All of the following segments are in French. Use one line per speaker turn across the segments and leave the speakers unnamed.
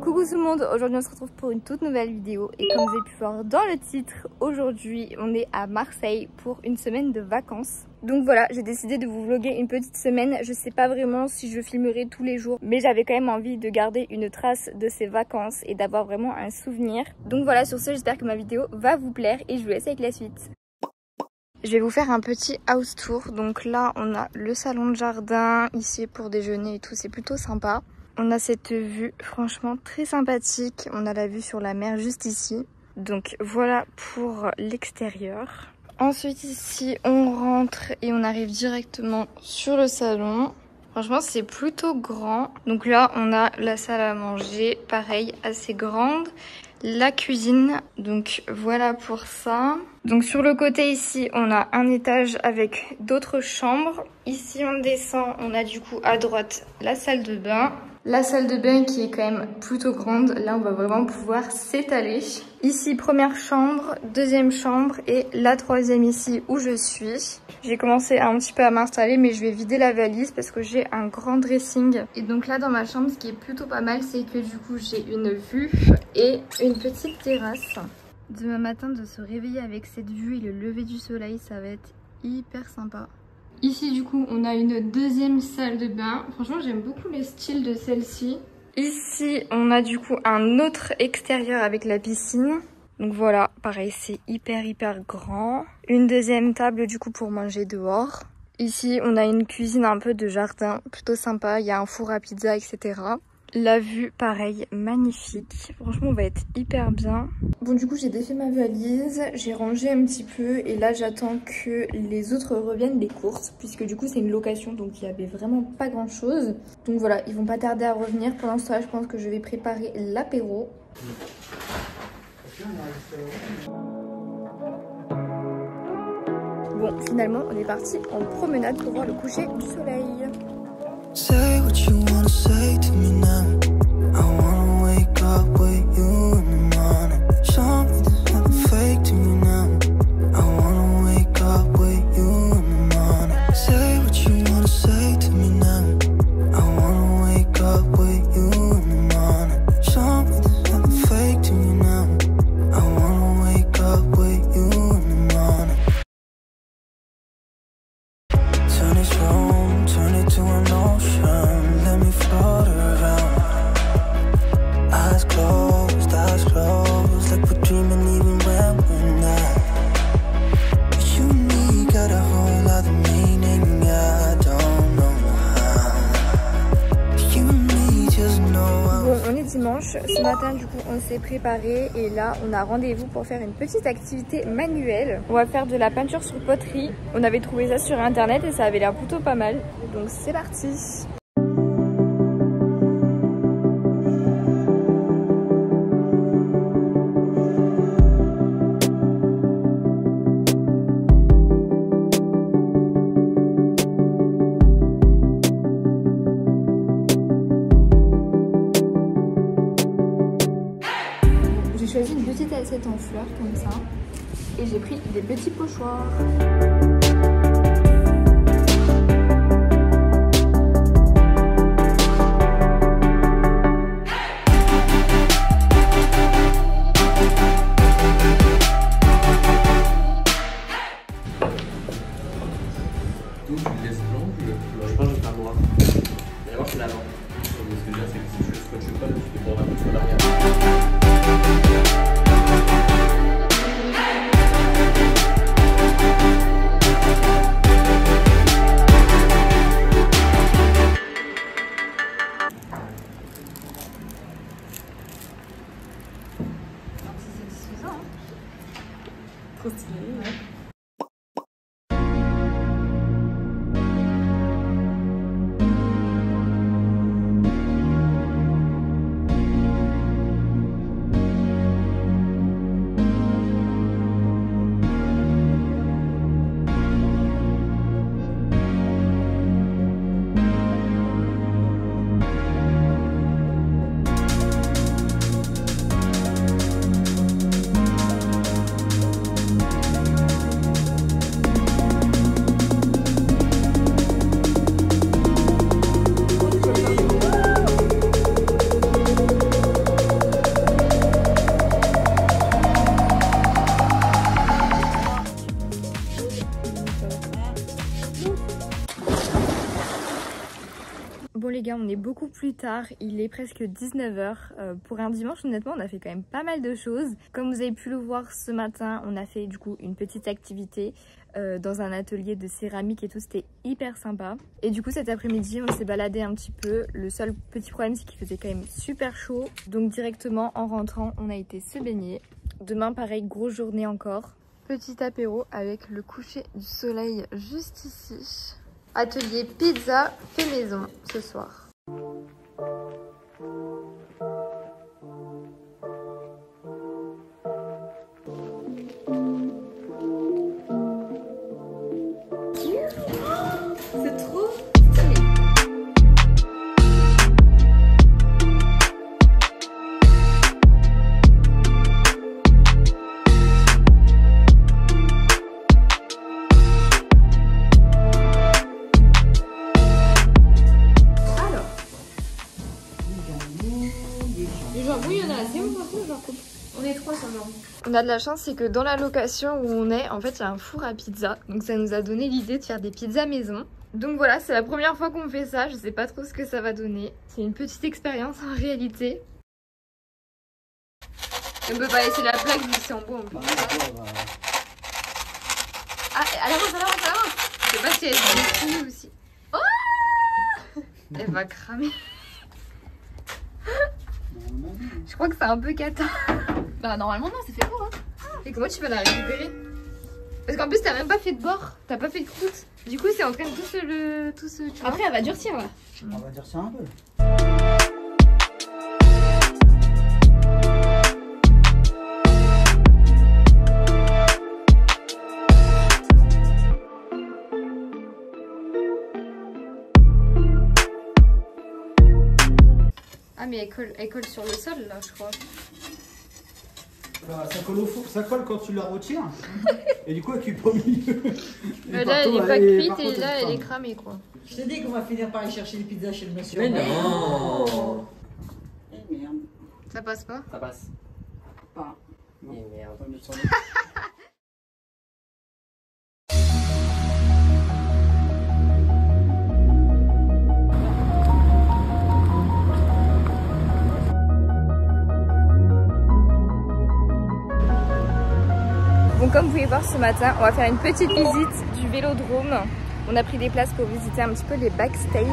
Coucou tout le monde, aujourd'hui on se retrouve pour une toute nouvelle vidéo et comme vous avez pu voir dans le titre, aujourd'hui on est à Marseille pour une semaine de vacances. Donc voilà, j'ai décidé de vous vlogger une petite semaine. Je sais pas vraiment si je filmerai tous les jours, mais j'avais quand même envie de garder une trace de ces vacances et d'avoir vraiment un souvenir. Donc voilà, sur ce j'espère que ma vidéo va vous plaire et je vous laisse avec la suite. Je vais vous faire un petit house tour. Donc là on a le salon de jardin, ici pour déjeuner et tout, c'est plutôt sympa. On a cette vue franchement très sympathique, on a la vue sur la mer juste ici. Donc voilà pour l'extérieur. Ensuite ici on rentre et on arrive directement sur le salon. Franchement c'est plutôt grand. Donc là on a la salle à manger, pareil assez grande. La cuisine, donc voilà pour ça. Donc sur le côté ici on a un étage avec d'autres chambres. Ici on descend, on a du coup à droite la salle de bain. La salle de bain qui est quand même plutôt grande, là on va vraiment pouvoir s'étaler. Ici première chambre, deuxième chambre et la troisième ici où je suis. J'ai commencé un petit peu à m'installer mais je vais vider la valise parce que j'ai un grand dressing. Et donc là dans ma chambre ce qui est plutôt pas mal c'est que du coup j'ai une vue et une petite terrasse. Demain matin de se réveiller avec cette vue et le lever du soleil ça va être hyper sympa. Ici du coup on a une deuxième salle de bain. Franchement j'aime beaucoup le style de celle-ci. Ici on a du coup un autre extérieur avec la piscine. Donc voilà, pareil c'est hyper grand. Une deuxième table du coup pour manger dehors. Ici on a une cuisine un peu de jardin, plutôt sympa. Il y a un four à pizza etc. La vue pareil magnifique. Franchement on va être hyper bien. Bon du coup j'ai défait ma valise, j'ai rangé un petit peu et là j'attends que les autres reviennent des courses puisque du coup c'est une location donc il y avait vraiment pas grand chose. Donc voilà, ils vont pas tarder à revenir. Pendant ce temps là je pense que je vais préparer l'apéro. Bon finalement on est parti en promenade pour voir le coucher du soleil. Say what you wanna say to me now. I wanna wake up with you in the morning. Show me there's nothing fake to me now. I wanna wake up with you in the morning. Say what you wanna say to me now. I wanna wake up with you in the morning. Show me there's nothing fake to me now. I wanna wake up with you in the morning. Turn this room, turn it to an ocean. Let me float around. Eyes closed, like we're dreaming even when we're not. You and me got a whole lot of meaning, I don't know how. You and me just know how. Bon, on est dimanche, ce matin du coup on s'est préparé et là on a rendez-vous pour faire une petite activité manuelle. On va faire de la peinture sur poterie. On avait trouvé ça sur internet et ça avait l'air plutôt pas mal. Donc c'est parti. J'ai choisi une petite assiette en fleurs comme ça et j'ai pris des petits pochoirs.
Tu le laisses blanc ou je pense que je vais faire noir. D'ailleurs c'est la lampe. Ce que je veux dire c'est que si tu le scotches pas, tu te bordes un peu sur l'arrière.
C'est satisfaisant, hein. Trop stylé, ouais. Bon les gars, on est beaucoup plus tard, il est presque 19 h. Pour un dimanche, honnêtement, on a fait quand même pas mal de choses. Comme vous avez pu le voir ce matin, on a fait du coup une petite activité dans un atelier de céramique et tout, c'était hyper sympa. Et du coup cet après-midi, on s'est baladé un petit peu. Le seul petit problème, c'est qu'il faisait quand même super chaud. Donc directement en rentrant, on a été se baigner. Demain pareil, grosse journée encore. Petit apéro avec le coucher du soleil juste ici. Atelier pizza fait maison ce soir. C'est trop stylé. On est 3 sur le jambon. On a de la chance, c'est que dans la location où on est, en fait, il y a un four à pizza. Donc ça nous a donné l'idée de faire des pizzas maison. Donc voilà, c'est la première fois qu'on fait ça. Je sais pas trop ce que ça va donner. C'est une petite expérience en réalité. On peut pas laisser la plaque vu que c'est en bois en plus. Ah, elle avance, elle avance, elle avance. Je sais pas si elle est détruite aussi. Oh, elle va cramer. Je crois que c'est un peu cata.
Bah normalement non, c'est fait pour hein.
Et comment tu vas la récupérer? Parce qu'en plus t'as même pas fait de bord, t'as pas fait de croûte. Du coup c'est en train de tout ce tu vois.
Après elle va durcir là.
On va durcir un peu.
Ah mais elle colle sur le sol là je crois.
Ça colle au four, ça colle quand tu la retires. Et du coup elle cuit pas au milieu.
Là elle est pas cuite et là elle est cramée quoi.
Je t'ai dit qu'on va finir par aller chercher les pizzas chez le monsieur.
Mais non.
Eh merde.
Ça passe pas?
Ça passe.
Pas.
Et merde.
Bon comme vous pouvez voir ce matin, on va faire une petite visite du vélodrome. On a pris des places pour visiter un petit peu les backstage.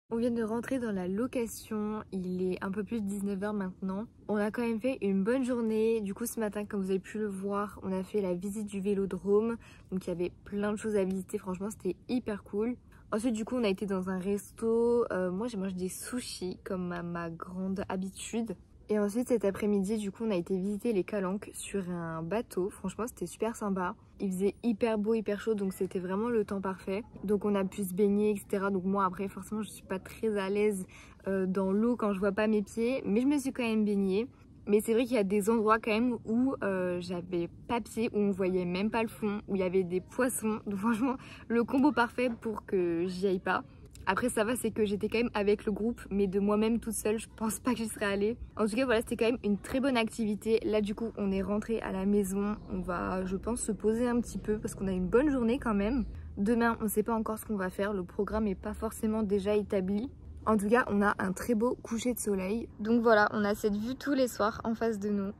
On vient de rentrer dans la location, il est un peu plus de 19 h maintenant. On a quand même fait une bonne journée. Du coup ce matin, comme vous avez pu le voir, on a fait la visite du vélodrome. Donc il y avait plein de choses à visiter, franchement c'était hyper cool. Ensuite du coup on a été dans un resto, moi j'ai mangé des sushis comme à ma grande habitude. Et ensuite cet après-midi du coup on a été visiter les Calanques sur un bateau, franchement c'était super sympa. Il faisait hyper beau, hyper chaud, donc c'était vraiment le temps parfait. Donc on a pu se baigner etc. Donc moi après forcément je suis pas très à l'aise dans l'eau quand je vois pas mes pieds, mais je me suis quand même baignée. Mais c'est vrai qu'il y a des endroits quand même où j'avais pas pied, où on voyait même pas le fond, où il y avait des poissons. Donc franchement, le combo parfait pour que j'y aille pas. Après ça va, c'est que j'étais quand même avec le groupe, mais de moi-même toute seule, je pense pas que j'y serais allée. En tout cas voilà, c'était quand même une très bonne activité. Là du coup, on est rentré à la maison. On va, je pense, se poser un petit peu parce qu'on a une bonne journée quand même. Demain, on ne sait pas encore ce qu'on va faire. Le programme n'est pas forcément déjà établi. En tout cas, on a un très beau coucher de soleil. Donc voilà, on a cette vue tous les soirs en face de nous.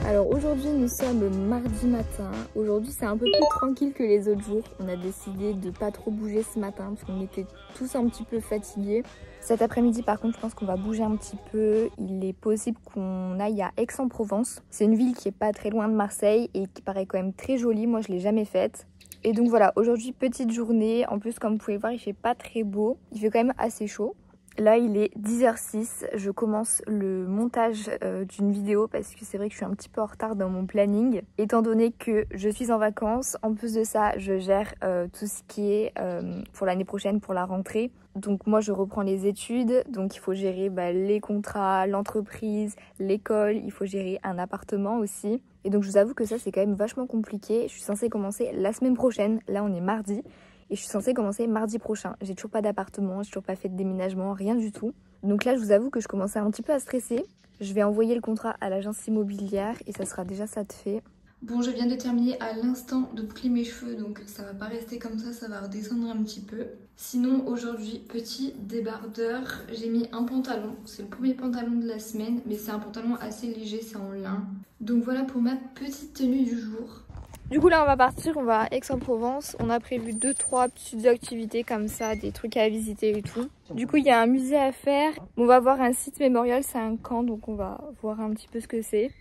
Alors aujourd'hui nous sommes mardi matin. Aujourd'hui c'est un peu plus tranquille que les autres jours. On a décidé de pas trop bouger ce matin parce qu'on était tous un petit peu fatigués. Cet après-midi par contre je pense qu'on va bouger un petit peu. Il est possible qu'on aille à Aix-en-Provence. C'est une ville qui est pas très loin de Marseille et qui paraît quand même très jolie. Moi je l'ai jamais faite. Et donc voilà, aujourd'hui petite journée. En plus comme vous pouvez voir il fait pas très beau. Il fait quand même assez chaud. Là il est 10h06, je commence le montage d'une vidéo parce que c'est vrai que je suis un petit peu en retard dans mon planning étant donné que je suis en vacances. En plus de ça je gère tout ce qui est pour l'année prochaine, pour la rentrée. Donc moi je reprends les études, donc il faut gérer les contrats, l'entreprise, l'école, il faut gérer un appartement aussi. Et donc je vous avoue que ça c'est quand même vachement compliqué. Je suis censée commencer la semaine prochaine, là on est mardi. Et je suis censée commencer mardi prochain. J'ai toujours pas d'appartement, j'ai toujours pas fait de déménagement, rien du tout. Donc là, je vous avoue que je commençais un petit peu à stresser. Je vais envoyer le contrat à l'agence immobilière et ça sera déjà ça de fait.
Bon, je viens de terminer à l'instant de boucler mes cheveux, donc ça va pas rester comme ça va redescendre un petit peu. Sinon, aujourd'hui, petit débardeur, j'ai mis un pantalon. C'est le premier pantalon de la semaine, mais c'est un pantalon assez léger, c'est en lin. Donc voilà pour ma petite tenue du jour.
Du coup là on va partir, on va à Aix-en-Provence. On a prévu 2-3 petites activités comme ça, des trucs à visiter et tout. Du coup il y a un musée à faire. On va voir un site mémorial, c'est un camp, donc on va voir un petit peu ce que c'est.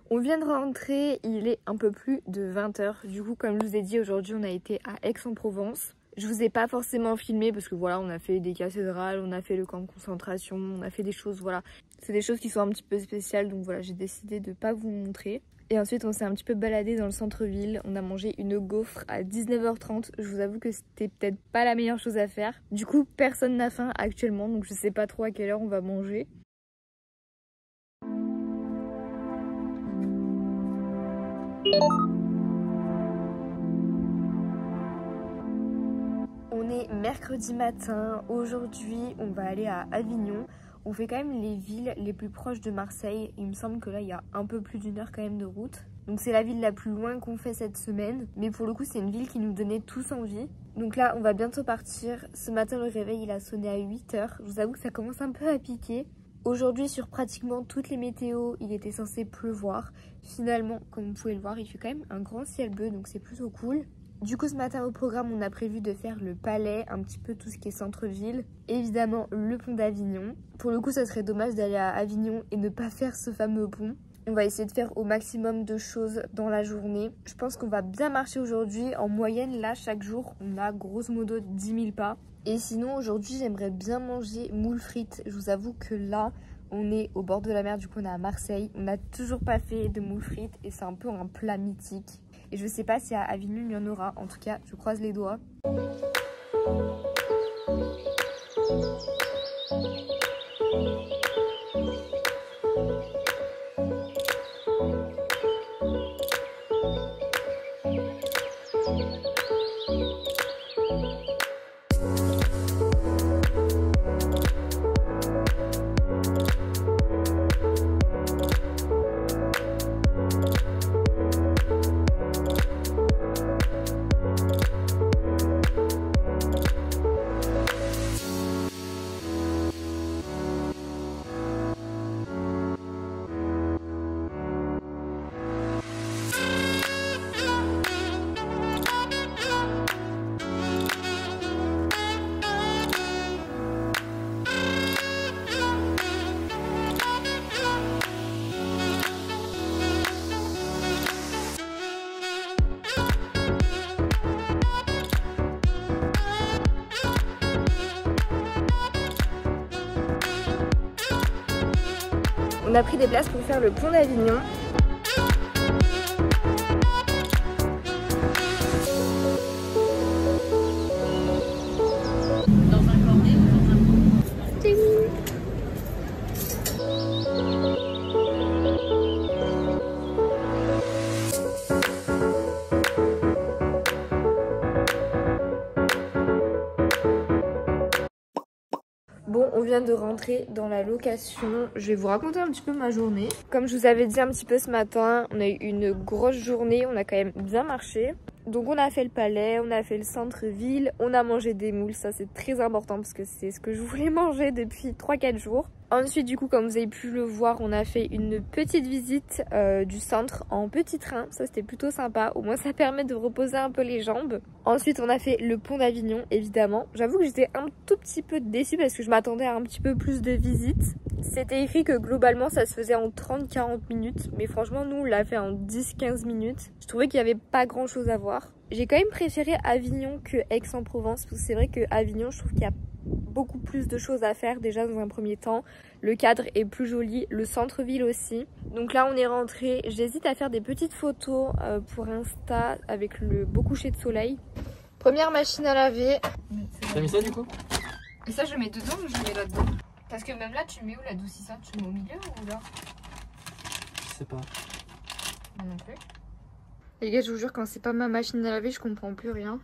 On vient de rentrer, il est un peu plus de 20h. Du coup, comme je vous ai dit, aujourd'hui on a été à Aix-en-Provence. Je vous ai pas forcément filmé parce que voilà, on a fait des cathédrales, on a fait le camp de concentration, on a fait des choses, voilà. C'est des choses qui sont un petit peu spéciales, donc voilà, j'ai décidé de pas vous montrer. Et ensuite, on s'est un petit peu baladé dans le centre-ville. On a mangé une gaufre à 19h30. Je vous avoue que c'était peut-être pas la meilleure chose à faire. Du coup, personne n'a faim actuellement, donc je sais pas trop à quelle heure on va manger. On est mercredi matin. Aujourd'hui, on va aller à Avignon. On fait quand même les villes les plus proches de Marseille. Il me semble que là, il y a un peu plus d'une heure quand même de route. Donc c'est la ville la plus loin qu'on fait cette semaine. Mais pour le coup, c'est une ville qui nous donnait tous envie. Donc là, on va bientôt partir. Ce matin, le réveil, il a sonné à 8h. Je vous avoue que ça commence un peu à piquer. Aujourd'hui, sur pratiquement toutes les météos, il était censé pleuvoir. Finalement, comme vous pouvez le voir, il fait quand même un grand ciel bleu, donc c'est plutôt cool. Du coup, ce matin au programme, on a prévu de faire le palais, un petit peu tout ce qui est centre-ville. Évidemment, le pont d'Avignon. Pour le coup, ça serait dommage d'aller à Avignon et ne pas faire ce fameux pont. On va essayer de faire au maximum de choses dans la journée. Je pense qu'on va bien marcher aujourd'hui. En moyenne, là, chaque jour, on a grosso modo 10 000 pas. Et sinon, aujourd'hui, j'aimerais bien manger moules frites. Je vous avoue que là, on est au bord de la mer, du coup, on est à Marseille. On n'a toujours pas fait de moules frites et c'est un peu un plat mythique. Et je sais pas si à Avignon, il y en aura. En tout cas, je croise les doigts. On a pris des places pour faire le pont d'Avignon.
Dans un cornet ou dans un pot?
Bon, on vient de rentrer dans la location. Je vais vous raconter un petit peu ma journée. Comme je vous avais dit un petit peu ce matin, on a eu une grosse journée, on a quand même bien marché. Donc on a fait le palais, on a fait le centre-ville, on a mangé des moules, ça c'est très important parce que c'est ce que je voulais manger depuis 3-4 jours. Ensuite du coup, comme vous avez pu le voir, on a fait une petite visite du centre en petit train, ça c'était plutôt sympa, au moins ça permet de reposer un peu les jambes. Ensuite on a fait le pont d'Avignon évidemment, j'avoue que j'étais un tout petit peu déçue parce que je m'attendais à un petit peu plus de visites. C'était écrit que globalement ça se faisait en 30-40 minutes, mais franchement nous on l'a fait en 10-15 minutes. Je trouvais qu'il n'y avait pas grand chose à voir. J'ai quand même préféré Avignon que Aix-en-Provence parce que c'est vrai que Avignon je trouve qu'il y a beaucoup plus de choses à faire déjà dans un premier temps. Le cadre est plus joli, le centre-ville aussi. Donc là on est rentré, j'hésite à faire des petites photos pour Insta avec le beau coucher de soleil. Première machine à laver.
T'as mis ça du coup?
Et ça je mets dedans ou je mets là-dedans? Parce que même là tu mets où l'adoucissant? Tu mets au milieu ou là?
Je sais pas.
Moi non plus. Les gars je vous jure quand c'est pas ma machine à laver je comprends plus rien.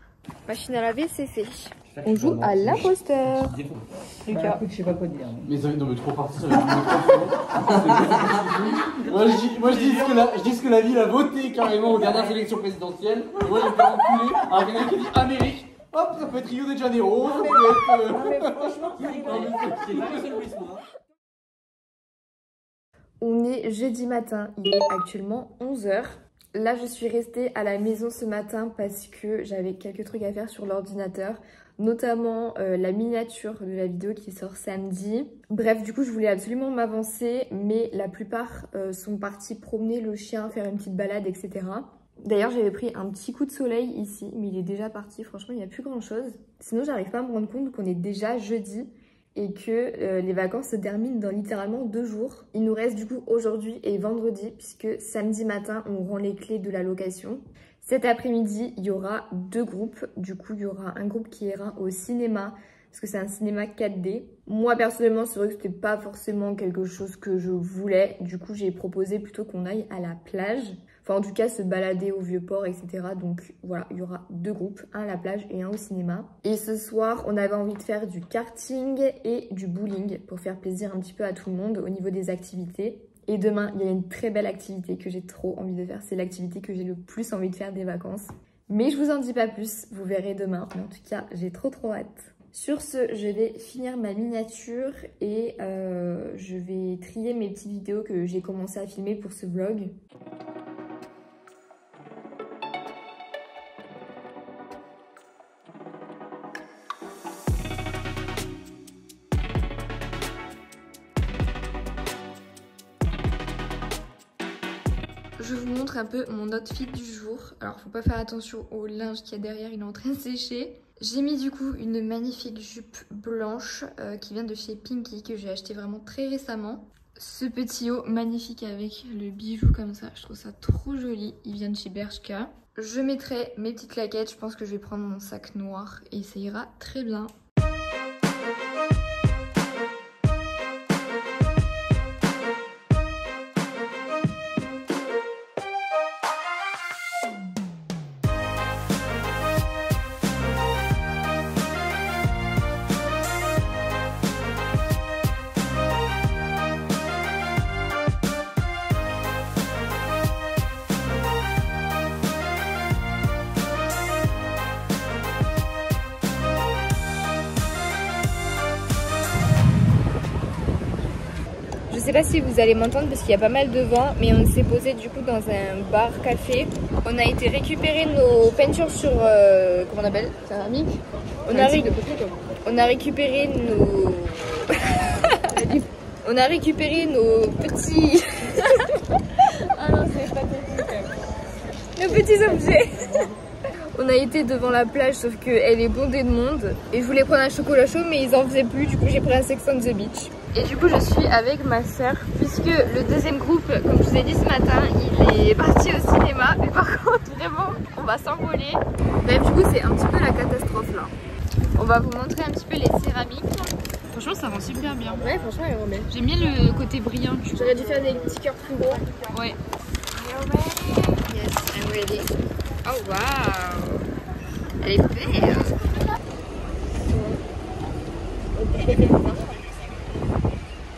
Machine à laver c'est fait. On joue à l'imposteur. Lucas.
Écoute, je sais pas quoi dire.
Mais non mais trop parti sur les Moi je dis ce que la ville a voté carrément aux dernières élections présidentielles. Et moi j'ai fait enculer un quelqu'un qui dit Amérique. Hop, ça peut être Rio de Janeiro, ça peut être...
Non mais franchement, tu rigoles.
On est jeudi matin, il est actuellement 11 h. Là je suis restée à la maison ce matin parce que j'avais quelques trucs à faire sur l'ordinateur. Notamment la miniature de la vidéo qui sort samedi. Bref, du coup je voulais absolument m'avancer, mais la plupart sont partis promener le chien, faire une petite balade, etc. D'ailleurs j'avais pris un petit coup de soleil ici, mais il est déjà parti, franchement il n'y a plus grand chose. Sinon j'arrive pas à me rendre compte qu'on est déjà jeudi et que les vacances se terminent dans littéralement 2 jours. Il nous reste du coup aujourd'hui et vendredi, puisque samedi matin on rend les clés de la location. Cet après-midi, il y aura 2 groupes. Du coup, il y aura un groupe qui ira au cinéma, parce que c'est un cinéma 4D. Moi, personnellement, c'est vrai que c'était pas forcément quelque chose que je voulais. Du coup, j'ai proposé plutôt qu'on aille à la plage. Enfin, en tout cas, se balader au Vieux-Port, etc. Donc, voilà, il y aura 2 groupes, un à la plage et un au cinéma. Et ce soir, on avait envie de faire du karting et du bowling pour faire plaisir un petit peu à tout le monde au niveau des activités. Et demain, il y a une très belle activité que j'ai trop envie de faire. C'est l'activité que j'ai le plus envie de faire des vacances. Mais je vous en dis pas plus, vous verrez demain. Mais en tout cas, j'ai trop hâte. Sur ce, je vais finir ma miniature et je vais trier mes petites vidéos que j'ai commencé à filmer pour ce vlog. Je vous montre un peu mon outfit du jour. Alors faut pas faire attention au linge qu'il y a derrière, il est en train de sécher. J'ai mis du coup une magnifique jupe blanche qui vient de chez Pinky, que j'ai acheté vraiment très récemment. Ce petit haut magnifique avec le bijou comme ça, je trouve ça trop joli. Il vient de chez Bershka. Je mettrai mes petites claquettes, je pense que je vais prendre mon sac noir et ça ira très bien. Je sais pas si vous allez m'entendre parce qu'il y a pas mal de vent, mais on s'est posé du coup dans un bar café. On a été récupérer nos peintures sur comment on appelle, céramique. On a récupéré nos on a récupéré nos petits ah non, c'est pas technique. Nos petits objets. On a été devant la plage, sauf qu'elle est bondée de monde. Et je voulais prendre un chocolat chaud, mais ils en faisaient plus. Du coup, j'ai pris un Sex on the Beach. Et du coup, je suis avec ma soeur, puisque que le deuxième groupe, comme je vous ai dit ce matin, il est parti au cinéma. Mais par contre, vraiment, on va s'envoler. Bref, du coup, c'est un petit peu la catastrophe là. On va vous montrer un petit peu les céramiques.
Franchement, ça rend super bien.
Ouais, franchement, elle rend bien.
J'aime bien le côté brillant.
J'aurais dû faire des petits cœurs plus gros.
Ouais.
Yes, I'm ready. Oh wow! Elle est belle!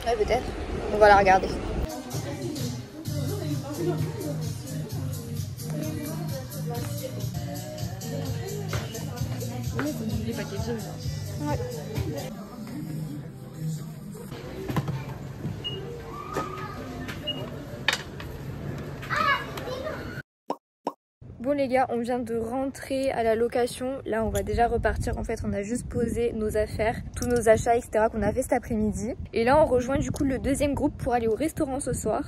Ouais, peut-être. On va la regarder.
Les packaging.
Ouais. Bon les gars, on vient de rentrer à la location. Là on va déjà repartir. En fait on a juste posé nos affaires, tous nos achats etc qu'on a fait cet après-midi. Et là on rejoint du coup le deuxième groupe pour aller au restaurant ce soir.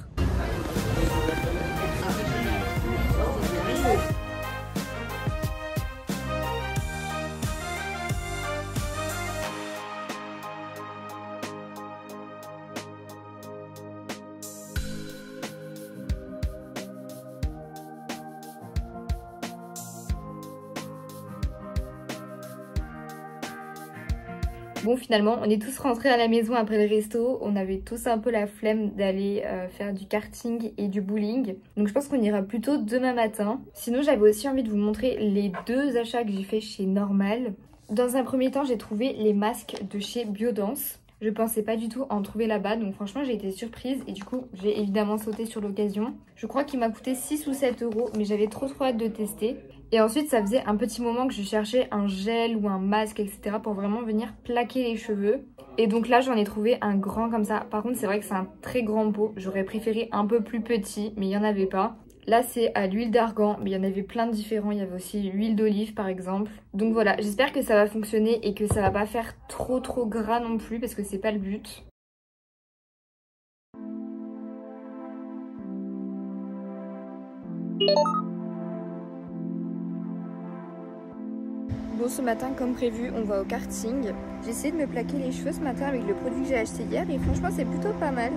Bon finalement on est tous rentrés à la maison après le resto, on avait tous un peu la flemme d'aller faire du karting et du bowling. Donc je pense qu'on ira plutôt demain matin. Sinon j'avais aussi envie de vous montrer les deux achats que j'ai fait chez Normal. Dans un premier temps j'ai trouvé les masques de chez Biodance. Je pensais pas du tout en trouver là-bas, donc franchement j'ai été surprise et du coup j'ai évidemment sauté sur l'occasion. Je crois qu'il m'a coûté 6 ou 7 euros, mais j'avais trop hâte de tester. Et ensuite ça faisait un petit moment que je cherchais un gel ou un masque etc pour vraiment venir plaquer les cheveux. Et donc là j'en ai trouvé un grand comme ça. Par contre c'est vrai que c'est un très grand pot, j'aurais préféré un peu plus petit mais il n'y en avait pas. Là c'est à l'huile d'argan, mais il y en avait plein de différents, il y avait aussi l'huile d'olive par exemple. Donc voilà, j'espère que ça va fonctionner et que ça va pas faire trop gras non plus parce que c'est pas le but. Bon ce matin comme prévu on va au karting. J'ai essayé de me plaquer les cheveux ce matin avec le produit que j'ai acheté hier et franchement c'est plutôt pas mal.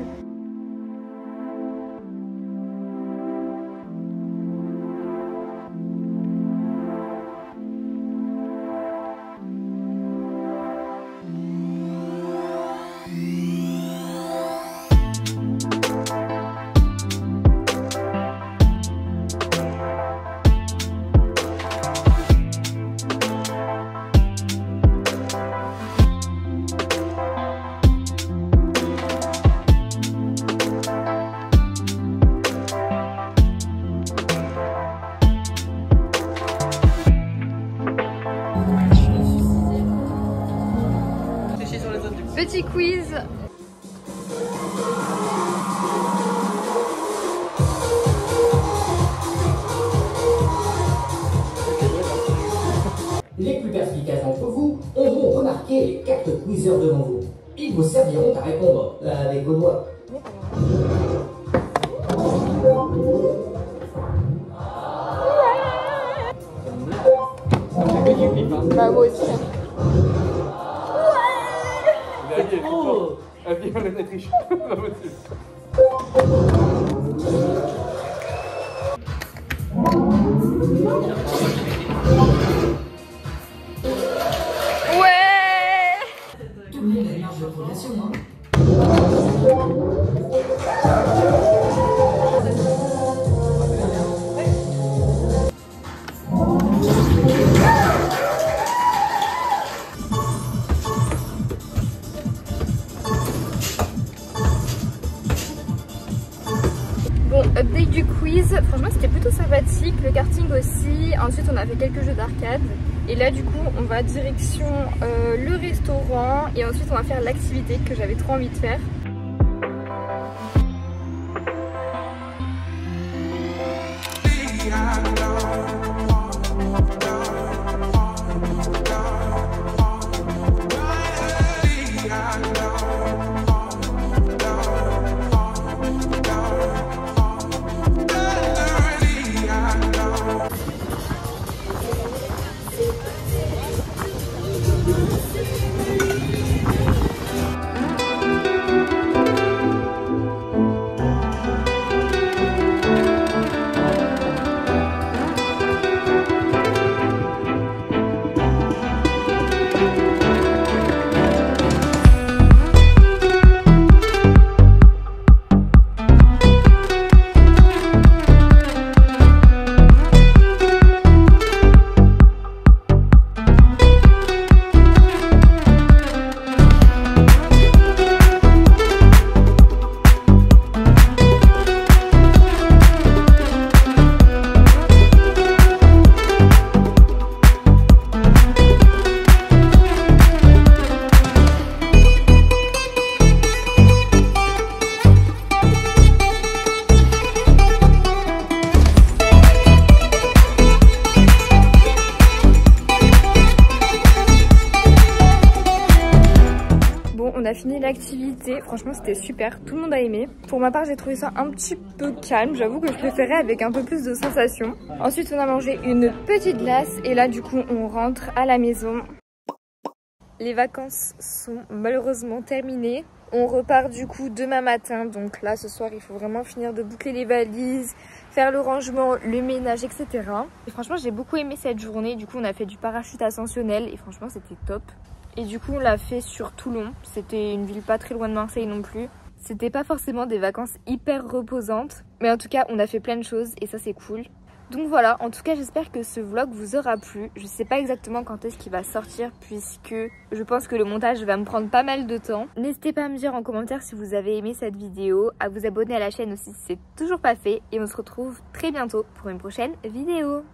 Petit quiz.
Les plus perspicaces d'entre vous auront remarqué les 4 quizzeurs devant vous. Ils vous serviront à répondre avec vos doigts.
Bah moi aussi.
Oh, elle triche.
Ouais.
Tout le monde a une large progression, hein.
Bon, update du quiz, franchement c'était plutôt sympathique, le karting aussi, ensuite on a fait quelques jeux d'arcade et là du coup on va direction le restaurant et ensuite on va faire l'activité que j'avais trop envie de faire. fini l'activité. Franchement, c'était super. Tout le monde a aimé. Pour ma part, j'ai trouvé ça un petit peu calme. J'avoue que je préférais avec un peu plus de sensations. Ensuite, on a mangé une petite glace. Et là, du coup, on rentre à la maison. Les vacances sont malheureusement terminées. On repart du coup demain matin. Donc là, ce soir, il faut vraiment finir de boucler les valises, faire le rangement, le ménage, etc. Et franchement, j'ai beaucoup aimé cette journée. Du coup, on a fait du parachute ascensionnel et franchement, c'était top. Et du coup, on l'a fait sur Toulon. C'était une ville pas très loin de Marseille non plus. C'était pas forcément des vacances hyper reposantes. Mais en tout cas, on a fait plein de choses et ça, c'est cool. Donc voilà, en tout cas j'espère que ce vlog vous aura plu. Je sais pas exactement quand est-ce qu'il va sortir puisque je pense que le montage va me prendre pas mal de temps. N'hésitez pas à me dire en commentaire si vous avez aimé cette vidéo, à vous abonner à la chaîne aussi si c'est toujours pas fait. Et on se retrouve très bientôt pour une prochaine vidéo.